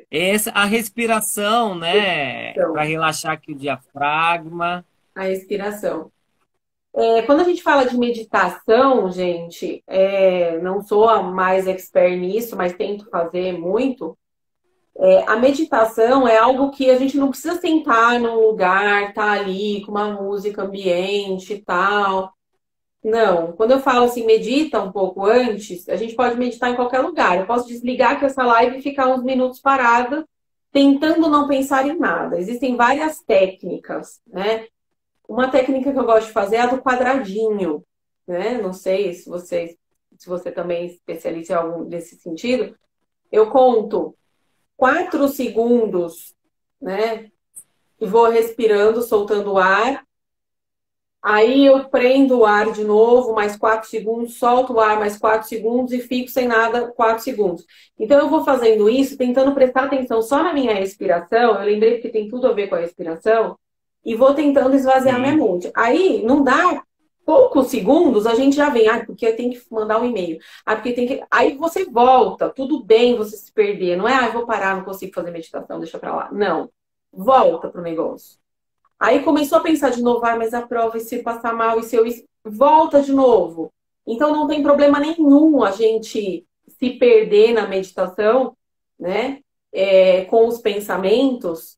Essa, a respiração, né? Para Então, relaxar aqui o diafragma. a respiração. Quando a gente fala de meditação, gente, não sou a mais expert nisso, mas tento fazer muito. A meditação é algo que a gente não precisa sentar num lugar, tá ali com uma música ambiente e tal. Não, quando eu falo assim, medita um pouco antes, a gente pode meditar em qualquer lugar. Eu posso desligar com essa live e ficar uns minutos parada, tentando não pensar em nada. Existem várias técnicas, né? Uma técnica que eu gosto de fazer é a do quadradinho, né? Não sei se você também é especialista em algum desse sentido. Eu conto 4 segundos, né? E vou respirando, soltando o ar. Aí eu prendo o ar de novo, mais 4 segundos, solto o ar mais 4 segundos e fico sem nada 4 segundos. Então eu vou fazendo isso, tentando prestar atenção só na minha respiração. Eu lembrei que tem tudo a ver com a respiração. E vou tentando esvaziar minha Sim. mente. Aí não dá poucos segundos, a gente já vem, porque eu tenho que mandar um e-mail. Porque tem que. Aí você volta, tudo bem você se perder. Não é, eu vou parar, não consigo fazer meditação, deixa pra lá. Não. Volta pro negócio. Aí começou a pensar de novo, mas a prova, e se passar mal, e se eu. Volta de novo. Então não tem problema nenhum a gente se perder na meditação, né? Com os pensamentos,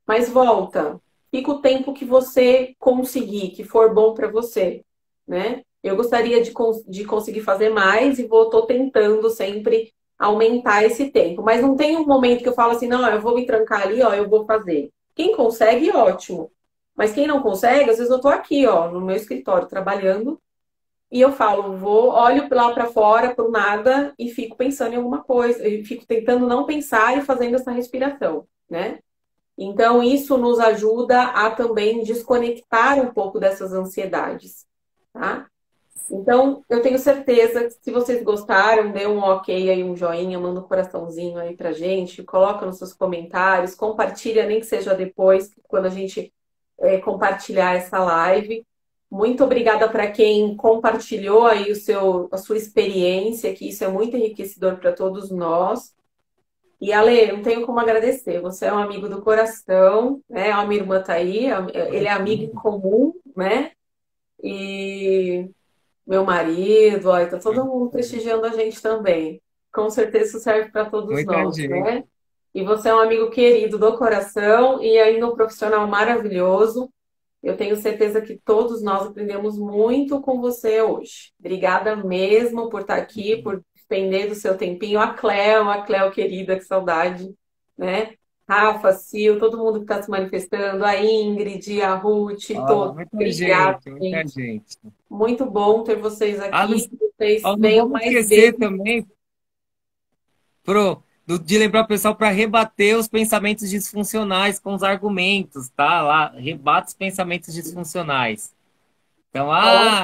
mas volta. Fica o tempo que você conseguir, que for bom para você, né? Eu gostaria de conseguir fazer mais e tô tentando sempre aumentar esse tempo. Mas não tem um momento que eu falo assim, não, eu vou me trancar ali, ó, eu vou fazer. Quem consegue, ótimo. Mas quem não consegue, às vezes eu tô aqui, ó, no meu escritório trabalhando e eu falo, olho lá para fora, pro nada e fico pensando em alguma coisa, e fico tentando não pensar e fazendo essa respiração, né? Então, isso nos ajuda a também desconectar um pouco dessas ansiedades, tá? Então, eu tenho certeza que se vocês gostaram, dê um ok aí, um joinha, manda um coraçãozinho aí pra gente, coloca nos seus comentários, compartilha, nem que seja depois, quando a gente compartilhar essa live. Muito obrigada para quem compartilhou aí a sua experiência, que isso é muito enriquecedor para todos nós. E Ale, não tenho como agradecer. Você é um amigo do coração, né? A minha irmã tá aí, ele é amigo em comum, né? E meu marido, ó, tá todo mundo prestigiando a gente também. Com certeza isso serve para todos Muita nós, gente. né? E você é um amigo querido do coração e ainda um profissional maravilhoso. Eu tenho certeza que todos nós aprendemos muito com você hoje. Obrigada mesmo por estar aqui, por despender do seu tempinho. A Cleo querida, que saudade, né? Rafa, Sil, todo mundo que está se manifestando, a Ingrid, a Ruth, Ó, todos. muita Obrigada, gente, muita gente. gente. Muito bom ter vocês Ah, aqui. Que vocês não venham vamos mais esquecer vezes. também, de lembrar o pessoal para rebater os pensamentos disfuncionais com os argumentos, tá? Lá, rebate os pensamentos disfuncionais. Então,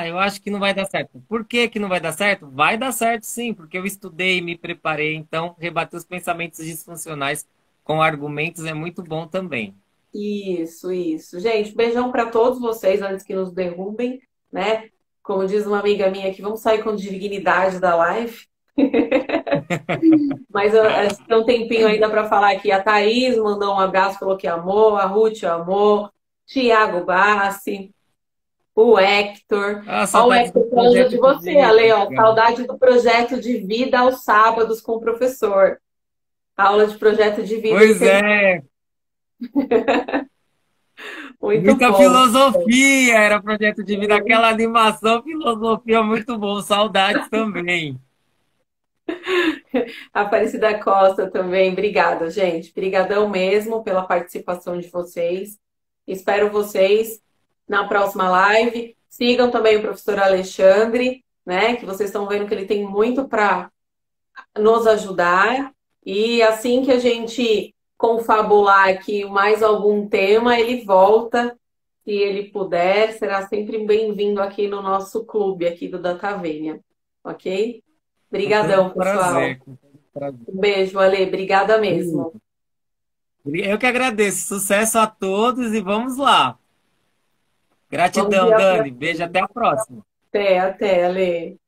eu acho que não vai dar certo. Por que que não vai dar certo? Vai dar certo sim, porque eu estudei, me preparei. Então, rebater os pensamentos disfuncionais com argumentos é muito bom também. Isso, isso. Gente, beijão para todos vocês antes que nos derrubem, né? Como diz uma amiga minha aqui, vamos sair com dignidade da live. Mas acho que tem um tempinho ainda para falar aqui. A Thaís mandou um abraço, falou que amou, a Ruth amou, Tiago Bassi, o Hector. Ah, Ó, o saudades do Hector falando de projeto de você, vida. Ale, ó, saudade do projeto de vida aos sábados com o professor. Aula de projeto de vida, ele Pois teve é, muito muita bom. filosofia era projeto de vida, aquela animação, filosofia muito bom, saudades também. Aparecida Costa também, obrigada, gente. Obrigadão mesmo pela participação de vocês. Espero vocês na próxima live. Sigam também o professor Alexandre, né? Que vocês estão vendo que ele tem muito para nos ajudar. E assim que a gente confabular aqui mais algum tema, ele volta, se ele puder, será sempre bem-vindo aqui no nosso clube aqui do Datavênia, ok? Com todo Obrigadão, pessoal. prazer, com todo prazer. Um beijo, Ale. Obrigada mesmo. Eu que agradeço. Sucesso a todos e vamos lá. Vamos Gratidão, dia para Dani. Beijo, até a próxima. até, Ale.